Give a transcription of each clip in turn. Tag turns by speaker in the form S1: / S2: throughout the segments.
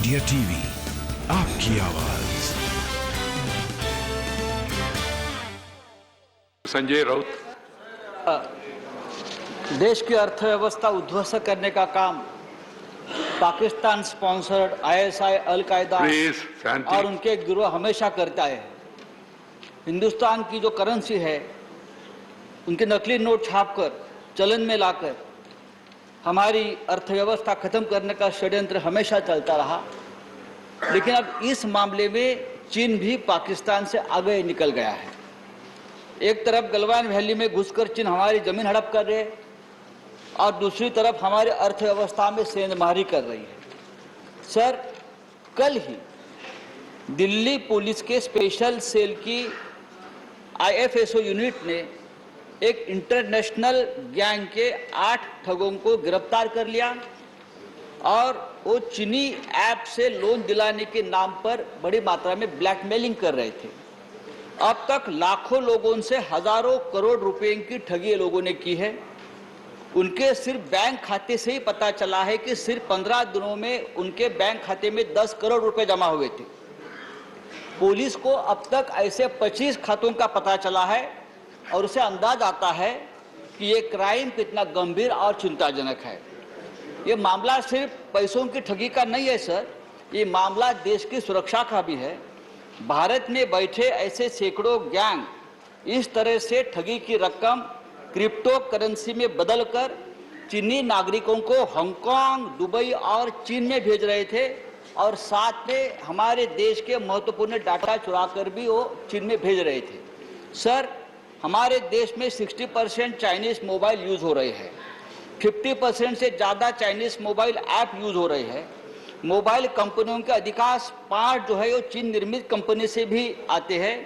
S1: India TV, आपकी आवाज।
S2: संजय राउत।
S3: देश की अर्थव्यवस्था उद्ध्वस्त करने का काम पाकिस्तान स्पॉन्सर्ड आईएसआई, अल-कायदा और उनके गिरोह हमेशा करता है। हिंदुस्तान की जो करेंसी है उनके नकली नोट छापकर चलन में लाकर हमारी अर्थव्यवस्था खत्म करने का षड्यंत्र हमेशा चलता रहा। लेकिन अब इस मामले में चीन भी पाकिस्तान से आगे निकल गया है। एक तरफ गलवान वैली में घुसकर चीन हमारी जमीन हड़प कर रहे और दूसरी तरफ हमारी अर्थव्यवस्था में सेंधमारी कर रही है। सर, कल ही दिल्ली पुलिस के स्पेशल सेल की आईएफएसओ यूनिट ने एक इंटरनेशनल गैंग के 8 ठगों को गिरफ्तार कर लिया और वो चीनी ऐप से लोन दिलाने के नाम पर बड़ी मात्रा में ब्लैकमेलिंग कर रहे थे। अब तक लाखों लोगों से हजारों करोड़ रुपए की ठगी लोगों ने की है। उनके सिर्फ बैंक खाते से ही पता चला है कि सिर्फ 15 दिनों में उनके बैंक खाते में 10 करोड़ रुपए जमा हुए थे। पुलिस को अब तक ऐसे 25 खातों का पता चला है और उसे अंदाज आता है कि ये क्राइम कितना गंभीर और चिंताजनक है। ये मामला सिर्फ पैसों की ठगी का नहीं है सर, ये मामला देश की सुरक्षा का भी है। भारत में बैठे ऐसे सैकड़ों गैंग इस तरह से ठगी की रकम क्रिप्टो करेंसी में बदलकर चीनी नागरिकों को हांगकांग, दुबई और चीन में भेज रहे थे और साथ में हमारे देश के महत्वपूर्ण डाटा चुराकर भी वो चीन में भेज रहे थे। सर, हमारे देश में 60% चाइनीज मोबाइल यूज हो रहे हैं, 50% से ज़्यादा चाइनीज मोबाइल ऐप यूज हो रहे हैं। मोबाइल कंपनियों के अधिकांश पार्ट जो है वो चीन निर्मित कंपनी से भी आते हैं।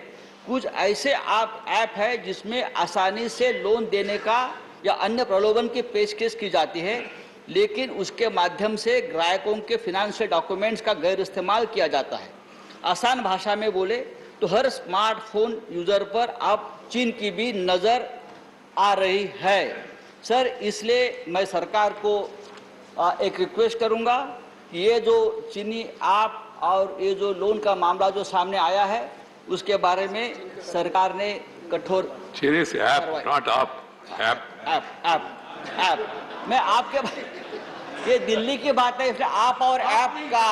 S3: कुछ ऐसे ऐप है जिसमें आसानी से लोन देने का या अन्य प्रलोभन की पेशकश की जाती है, लेकिन उसके माध्यम से ग्राहकों के फिनेंशियल डॉक्यूमेंट्स का गैर इस्तेमाल किया जाता है। आसान भाषा में बोले तो हर स्मार्टफोन यूजर पर अब चीन की भी नज़र आ रही है। सर, इसलिए मैं सरकार को एक रिक्वेस्ट करूंगा कि ये जो चीनी ऐप और ये जो लोन का मामला जो सामने आया है उसके बारे में सरकार ने कठोर
S2: चीनी से ऐप, नॉट
S3: ऐप मैं आपके ये दिल्ली की बात है, इसलिए आप और ऐप का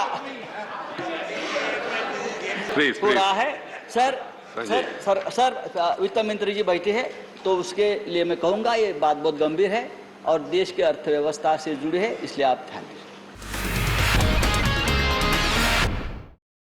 S3: हो रहा है। सर, वित्त मंत्री जी बैठे हैं तो उसके लिए मैं कहूँगा ये बात बहुत गंभीर है और देश की अर्थव्यवस्था से जुड़ी है, इसलिए आप ध्यान दें।